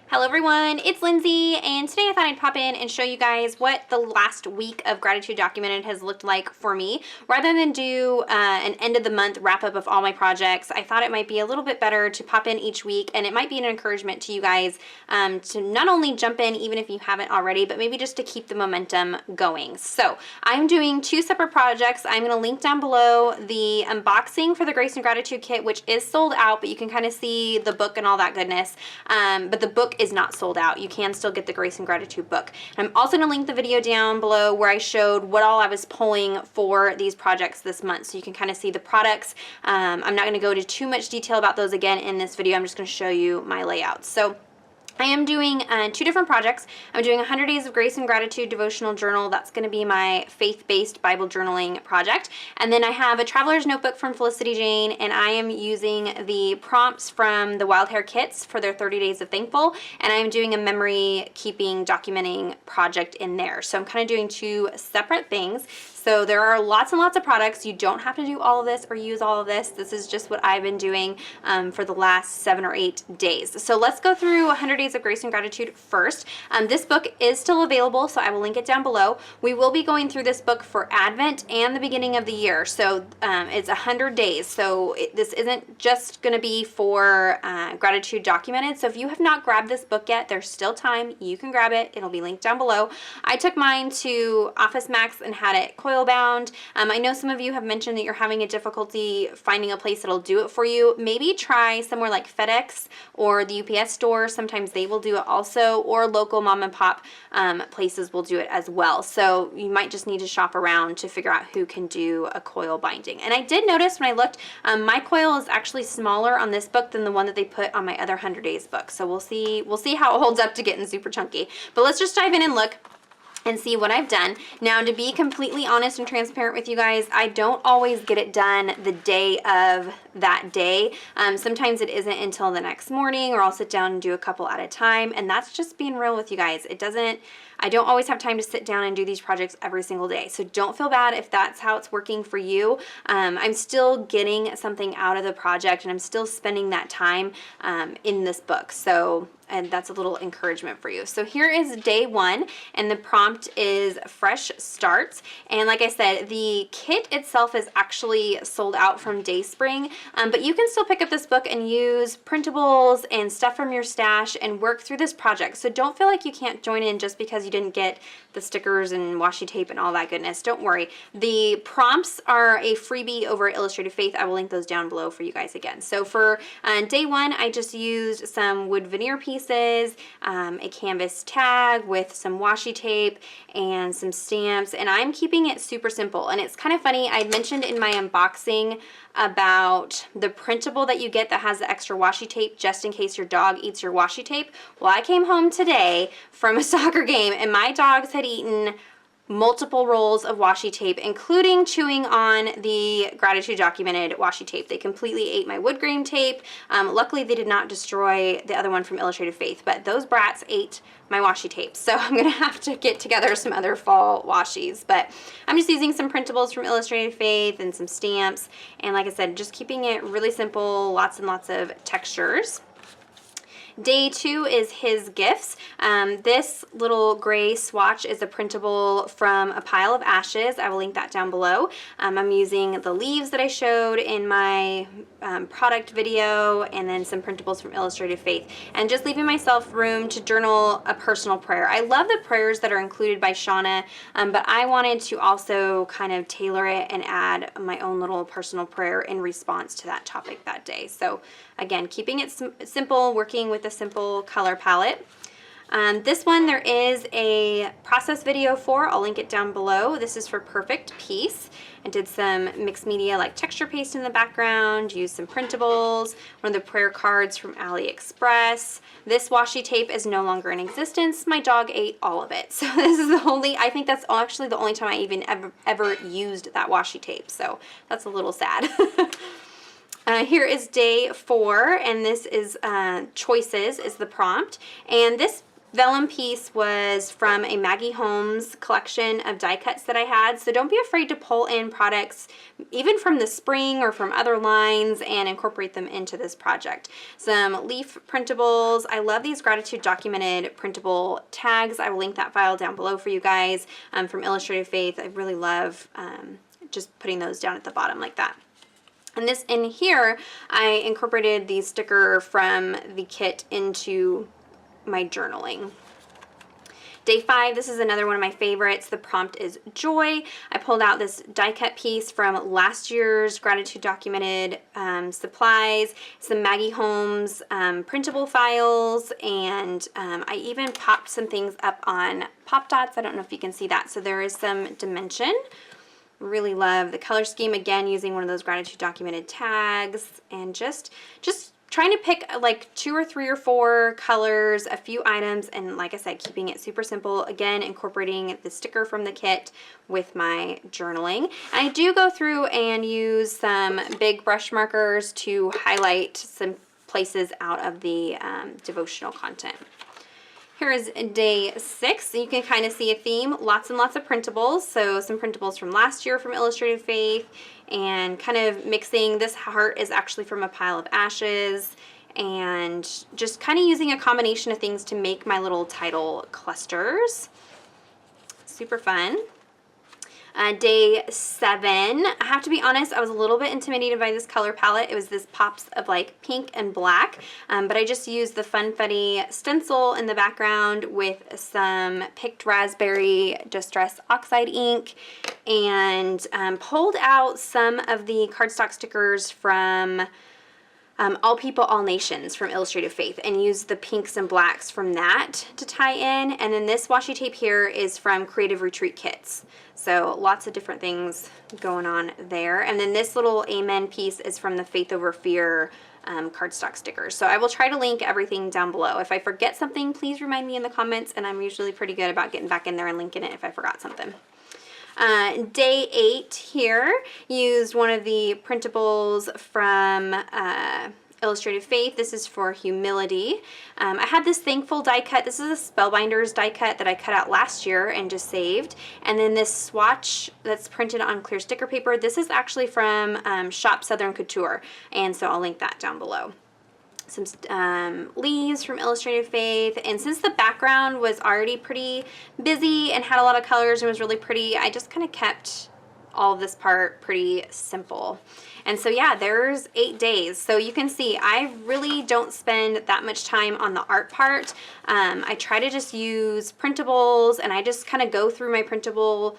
Hello everyone, it's Lindsay, and today I thought I'd pop in and show you guys what the last week of Gratitude Documented has looked like for me. Rather than do an end of the month wrap up of all my projects, I thought it might be a little bit better to pop in each week, and it might be an encouragement to you guys to not only jump in even if you haven't already, but maybe just to keep the momentum going. So I'm doing two separate projects. I'm going to link down below the unboxing for the Grace and Gratitude kit, which is sold out, but you can kind of see the book and all that goodness. But the book is not sold out. You can still get the Grace and Gratitude book. And I'm also going to link the video down below where I showed what all I was pulling for these projects this month, so you can kind of see the products. I'm not going to go into too much detail about those again in this video. I'm just going to show you my layout. So I am doing two different projects. I'm doing 100 Days of Grace and Gratitude devotional journal. That's going to be my faith-based Bible journaling project. And then I have a traveler's notebook from Felicity Jane, and I am using the prompts from the Wild Hair Kits for their 30 Days of Thankful, and I'm doing a memory keeping documenting project in there. So I'm kind of doing two separate things. So there are lots and lots of products. You don't have to do all of this or use all of this. This is just what I've been doing for the last 7 or 8 days. So let's go through 100 Days of Grace and Gratitude first. This book is still available, so I will link it down below. We will be going through this book for Advent and the beginning of the year. So it's 100 days. So this isn't just going to be for Gratitude Documented. So if you have not grabbed this book yet, there's still time. You can grab it. It'll be linked down below. I took mine to Office Max and had it coil bound. I know some of you have mentioned that you're having a difficulty finding a place that'll do it for you. Maybe try somewhere like FedEx or the UPS store. Sometimes they will do it also, or local mom and pop places will do it as well. So you might just need to shop around to figure out who can do a coil binding. And I did notice when I looked, my coil is actually smaller on this book than the one that they put on my other 100 Days book. So we'll see how it holds up to getting super chunky. But let's just dive in and look and see what I've done. Now, to be completely honest and transparent with you guys, I don't always get it done the day of that day. Sometimes it isn't until the next morning, or I'll sit down and do a couple at a time, and that's just being real with you guys. I don't always have time to sit down and do these projects every single day, so don't feel bad if that's how it's working for you. I'm still getting something out of the project, and I'm still spending that time in this book, and that's a little encouragement for you. So here is day one, and the prompt is fresh starts. And like I said, the kit itself is actually sold out from Dayspring, but you can still pick up this book and use printables and stuff from your stash and work through this project. So don't feel like you can't join in just because you didn't get the stickers and washi tape and all that goodness. Don't worry. The prompts are a freebie over at Illustrated Faith. I will link those down below for you guys again. So for day one, I just used some wood veneer pieces, a canvas tag with some washi tape and some stamps, and I'm keeping it super simple. And it's kind of funny, I mentioned in my unboxing about the printable that you get that has the extra washi tape just in case your dog eats your washi tape. Well, I came home today from a soccer game and my dogs had eaten multiple rolls of washi tape, including chewing on the Gratitude Documented washi tape. They completely ate my wood grain tape. Luckily, they did not destroy the other one from Illustrated Faith, but those brats ate my washi tape. So I'm going to have to get together some other fall washies, but I'm just using some printables from Illustrated Faith and some stamps. And like I said, just keeping it really simple, lots and lots of textures. Day two is his gifts. This little gray swatch is a printable from A Pile of Ashes. I will link that down below. I'm using the leaves that I showed in my product video, and then some printables from Illustrated Faith, and just leaving myself room to journal a personal prayer. I love the prayers that are included by Shauna, but I wanted to also kind of tailor it and add my own little personal prayer in response to that topic that day. So again, keeping it simple, working with a simple color palette. This one there is a process video for. I'll link it down below. This is for Perfect Peace. I did some mixed media like texture paste in the background, used some printables, one of the prayer cards from AliExpress. This washi tape is no longer in existence. My dog ate all of it. So this is I think that's actually the only time I even ever used that washi tape. So that's a little sad. Here is day 4, and this is choices is the prompt. And this vellum piece was from a Maggie Holmes collection of die cuts that I had. So don't be afraid to pull in products even from the spring or from other lines and incorporate them into this project. Some leaf printables. I love these gratitude documented printable tags. I will link that file down below for you guys from Illustrated Faith. I really love just putting those down at the bottom like that. And this in here, I incorporated the sticker from the kit into my journaling. Day 5, this is another one of my favorites. The prompt is joy. I pulled out this die cut piece from last year's gratitude documented supplies, some Maggie Holmes printable files, and I even popped some things up on Pop Dots. I don't know if you can see that. So there is some dimension. Really love the color scheme, again using one of those gratitude documented tags, and just trying to pick like 2 or 3 or 4 colors, a few items, and like I said, keeping it super simple. Again, incorporating the sticker from the kit with my journaling. And I do go through and use some big brush markers to highlight some places out of the devotional content. Here is day 6. You can kind of see a theme, lots and lots of printables. So some printables from last year from Illustrated Faith, and kind of mixing. This heart is actually from a pile of ashes, and just kind of using a combination of things to make my little title clusters. Super fun. Day 7, I have to be honest, I was a little bit intimidated by this color palette. It was this pops of like pink and black, but I just used the Funfetti stencil in the background with some picked raspberry Distress Oxide ink, and pulled out some of the cardstock stickers from All People, All Nations from Illustrated Faith, and use the pinks and blacks from that to tie in. And then this washi tape here is from Creative Retreat Kits. So lots of different things going on there. And then this little Amen piece is from the Faith Over Fear cardstock stickers. So I will try to link everything down below. If I forget something, please remind me in the comments, and I'm usually pretty good about getting back in there and linking it if I forgot something. Day 8 here, used one of the printables from Illustrated Faith. This is for humility. I had this Thankful die cut. This is a Spellbinders die cut that I cut out last year and just saved. And then this swatch that's printed on clear sticker paper. This is actually from Shop Southern Couture, and so I'll link that down below. Some leaves from Illustrated Faith, and since the background was already pretty busy and had a lot of colors and was really pretty, I just kind of kept all of this part pretty simple. And so yeah, there's 8 days. So you can see I really don't spend that much time on the art part. I try to just use printables, and I just kind of go through my printable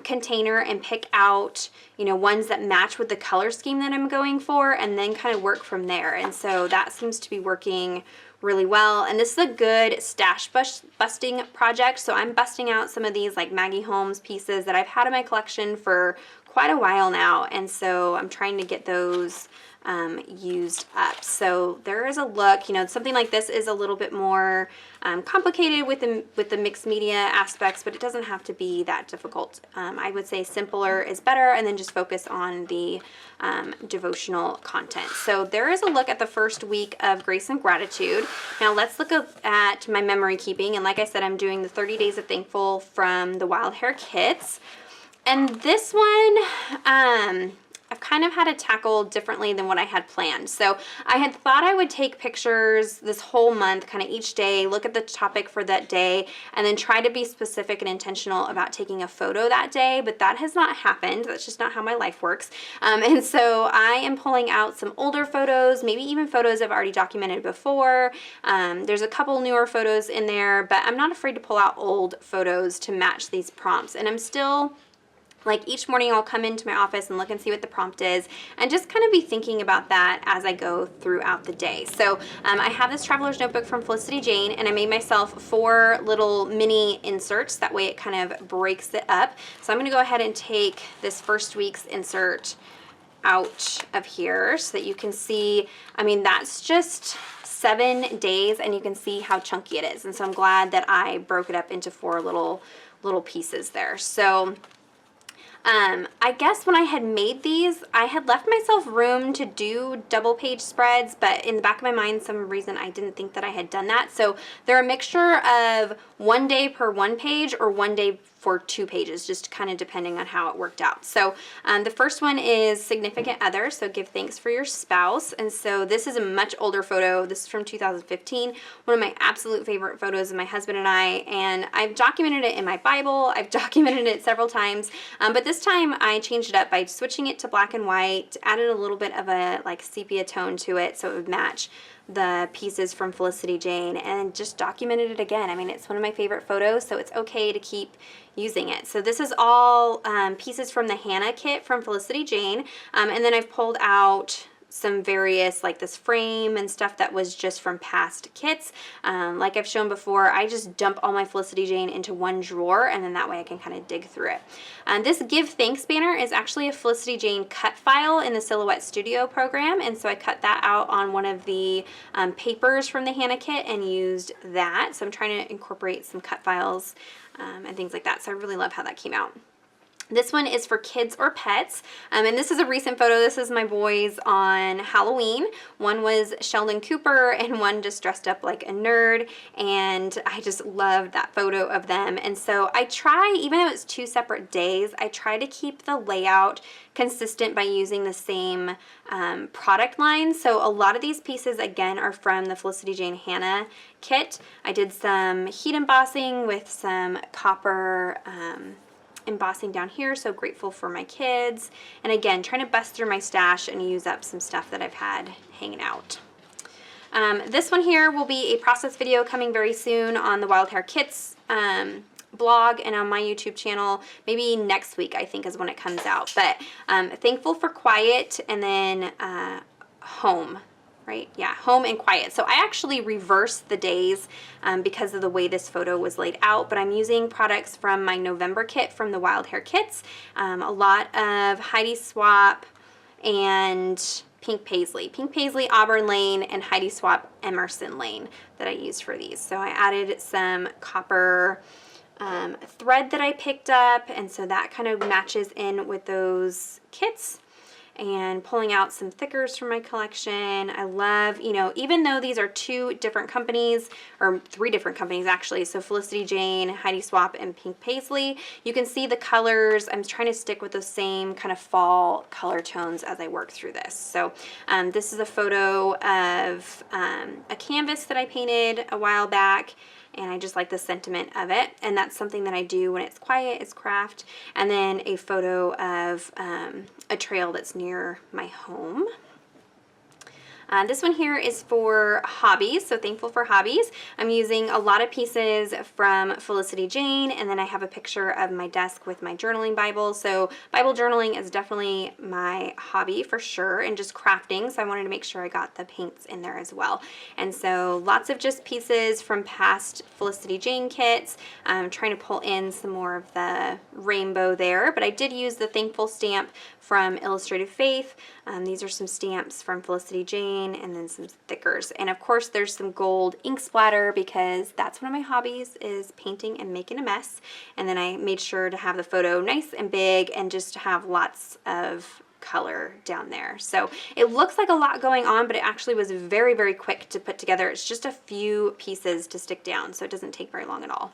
container and pick out, you know, ones that match with the color scheme that I'm going for, and then kind of work from there. And so that seems to be working really well. And this is a good stash busting project. So I'm busting out some of these like Maggie Holmes pieces that I've had in my collection for quite a while now, and so I'm trying to get those used up. So there is a look, you know, something like this is a little bit more complicated with the mixed media aspects, but it doesn't have to be that difficult. I would say simpler is better, and then just focus on the devotional content. So there is a look at the first week of Grace and Gratitude. Now let's look at my memory keeping, and like I said, I'm doing the 30 Days of Thankful from the Wild Hair Kits. And this one, I've kind of had to tackle differently than what I had planned. So I had thought I would take pictures this whole month, kind of each day, look at the topic for that day, and then try to be specific and intentional about taking a photo that day, but that has not happened. That's just not how my life works. And so I am pulling out some older photos, maybe even photos I've already documented before. There's a couple newer photos in there, but I'm not afraid to pull out old photos to match these prompts. And I'm still, like, each morning I'll come into my office and look and see what the prompt is, and just kind of be thinking about that as I go throughout the day. So I have this Traveler's Notebook from Felicity Jane, and I made myself 4 little mini inserts. That way it kind of breaks it up. So I'm going to go ahead and take this first week's insert out of here so that you can see, I mean, that's just 7 days, and you can see how chunky it is. And so I'm glad that I broke it up into 4 little pieces there. So I guess when I had made these, I had left myself room to do double page spreads, but in the back of my mind, some reason I didn't think that I had done that. So they're a mixture of 1 day per 1 page or 1 day for 2 pages, just kind of depending on how it worked out. So the first one is significant other, so give thanks for your spouse. And so this is a much older photo. This is from 2015, one of my absolute favorite photos of my husband and I, and I've documented it in my Bible. I've documented it several times, but this time I changed it up by switching it to black and white, added a little bit of a like sepia tone to it so it would match the pieces from Felicity Jane, and just documented it again. I mean, it's one of my favorite photos, so it's okay to keep using it. So this is all pieces from the Hannah kit from Felicity Jane, and then I've pulled out some various, like this frame and stuff that was just from past kits. Like I've shown before, I just dump all my Felicity Jane into one drawer, and then that way I can kind of dig through it. This Give Thanks banner is actually a Felicity Jane cut file in the Silhouette Studio program, and so I cut that out on one of the papers from the Hannah kit and used that. So I'm trying to incorporate some cut files and things like that. So I really love how that came out. This one is for kids or pets, and this is a recent photo. This is my boys on Halloween. One was Sheldon Cooper and one just dressed up like a nerd, and I just love that photo of them. And so I try, even though it's 2 separate days, I try to keep the layout consistent by using the same product line. So a lot of these pieces, again, are from the Felicity Jane Hannah kit. I did some heat embossing with some copper embossing down here, so grateful for my kids. And again, trying to bust through my stash and use up some stuff that I've had hanging out. This one here will be a process video coming very soon on the Wild Hair Kits blog and on my YouTube channel. Maybe next week, I think, is when it comes out. But thankful for quiet, and then home. Right? Yeah, home and quiet. So I actually reversed the days because of the way this photo was laid out, but I'm using products from my November kit from the Wild Hair Kits. A lot of Heidi Swap and Pink Paisley. Pink Paisley Auburn Lane and Heidi Swap Emerson Lane that I used for these. So I added some copper thread that I picked up, and so that kind of matches in with those kits. And pulling out some thickers from my collection. I love, you know, even though these are 2 different companies, or 3 different companies actually, so Felicity Jane, Heidi Swap, and Pink Paisley, you can see the colors. I'm trying to stick with those same kind of fall color tones as I work through this. So this is a photo of a canvas that I painted a while back, and I just like the sentiment of it, and that's something that I do when it's quiet, it's craft. And then a photo of a trail that's near my home. This one here is for hobbies, so thankful for hobbies. I'm using a lot of pieces from Felicity Jane, and then I have a picture of my desk with my journaling Bible. So Bible journaling is definitely my hobby for sure, and just crafting, so I wanted to make sure I got the paints in there as well. And so lots of just pieces from past Felicity Jane kits. I'm trying to pull in some more of the rainbow there, but I did use the thankful stamp from Illustrated Faith. These are some stamps from Felicity Jane, and then some thickers. And of course there's some gold ink splatter because that's one of my hobbies, is painting and making a mess. And then I made sure to have the photo nice and big and just to have lots of color down there. So it looks like a lot going on, but it actually was very, very quick to put together. It's just a few pieces to stick down, so it doesn't take very long at all.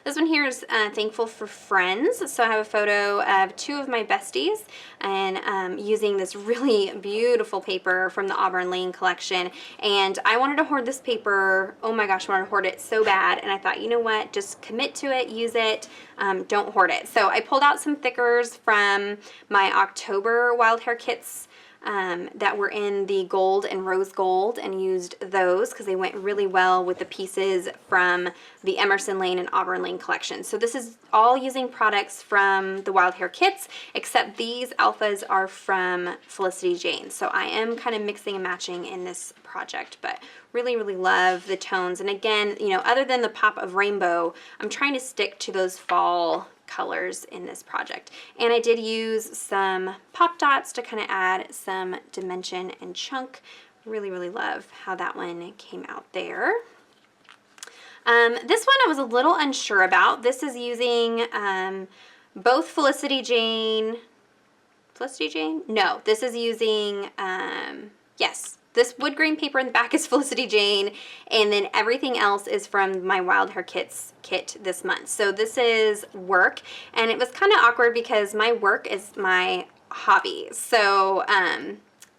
This one here is thankful for friends. So I have a photo of 2 of my besties, and using this really beautiful paper from the Auburn Lane collection. And I wanted to hoard this paper. Oh my gosh, I wanted to hoard it so bad. And I thought, you know what, just commit to it, use it, don't hoard it. So I pulled out some thickers from my October Wild Hair Kits that were in the gold and rose gold, and used those because they went really well with the pieces from the Emerson Lane and Auburn Lane collection. So this is all using products from the Wild Hair Kits, except these alphas are from Felicity Jane. So I am kind of mixing and matching in this project, but really, really love the tones. And again, you know, other than the pop of rainbow, I'm trying to stick to those fall colors in this project. And I did use some pop dots to kind of add some dimension and chunk. Really, really love how that one came out there. This one I was a little unsure about. This is using both Felicity Jane? No, this is using, yes, this wood grain paper in the back is Felicity Jane, and then everything else is from my Wild Hair Kits kit this month. So this is work, and it was kind of awkward because my work is my hobby. So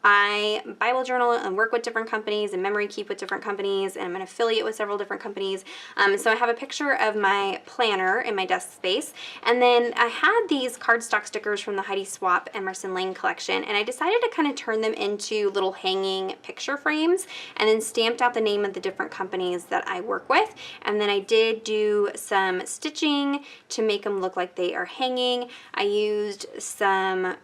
I Bible journal and work with different companies and memory keep with different companies, and I'm an affiliate with several different companies. So I have a picture of my planner in my desk space, and then I had these cardstock stickers from the Heidi Swapp Emerson Lane collection, and I decided to kind of turn them into little hanging picture frames, and then stamped out the name of the different companies that I work with. And then I did do some stitching to make them look like they are hanging. I used some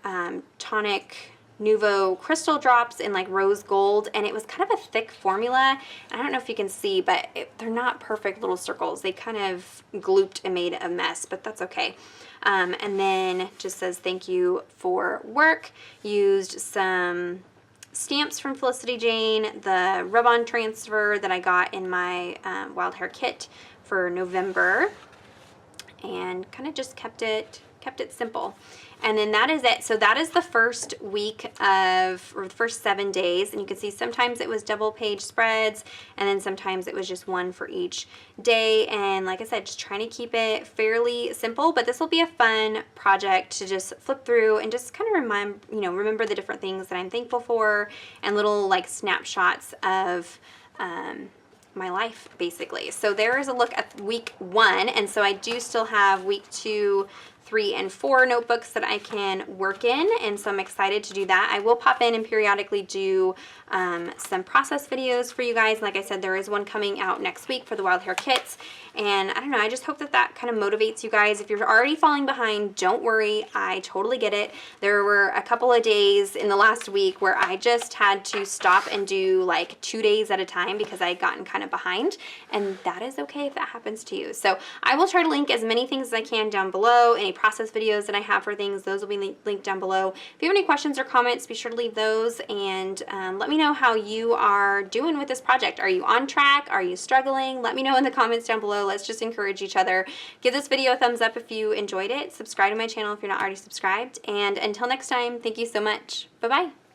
tonic Nouveau crystal drops in like rose gold, and it was kind of a thick formula. I don't know if you can see, but they're not perfect little circles. They kind of glooped and made a mess, but that's okay. And then just says thank you for work. Used some stamps from Felicity Jane, the rub-on transfer that I got in my Wild Hair Kit for November, and kind of just kept it simple. And then that is it. So that is the first week of, or the first 7 days. And you can see sometimes it was double page spreads, and then sometimes it was just one for each day. And like I said, just trying to keep it fairly simple, but this will be a fun project to just flip through and just kind of remember the different things that I'm thankful for, and little like snapshots of my life, basically. So there is a look at week 1, and so I do still have week 2, 3, and 4 notebooks that I can work in, and so I'm excited to do that. I will pop in and periodically do some process videos for you guys. Like I said, there is one coming out next week for the Wild Hair Kits, and I don't know, I just hope that that kind of motivates you guys. If you're already falling behind, don't worry, I totally get it. There were a couple of days in the last week where I just had to stop and do like 2 days at a time because I had gotten kind of behind, and that is okay if that happens to you. So I will try to link as many things as I can down below. Any process videos that I have for things, those will be linked down below. If you have any questions or comments, be sure to leave those, and let me know how you are doing with this project. Are you on track? Are you struggling? Let me know in the comments down below. Let's just encourage each other. Give this video a thumbs up if you enjoyed it. Subscribe to my channel if you're not already subscribed. And until next time, thank you so much. Bye-bye.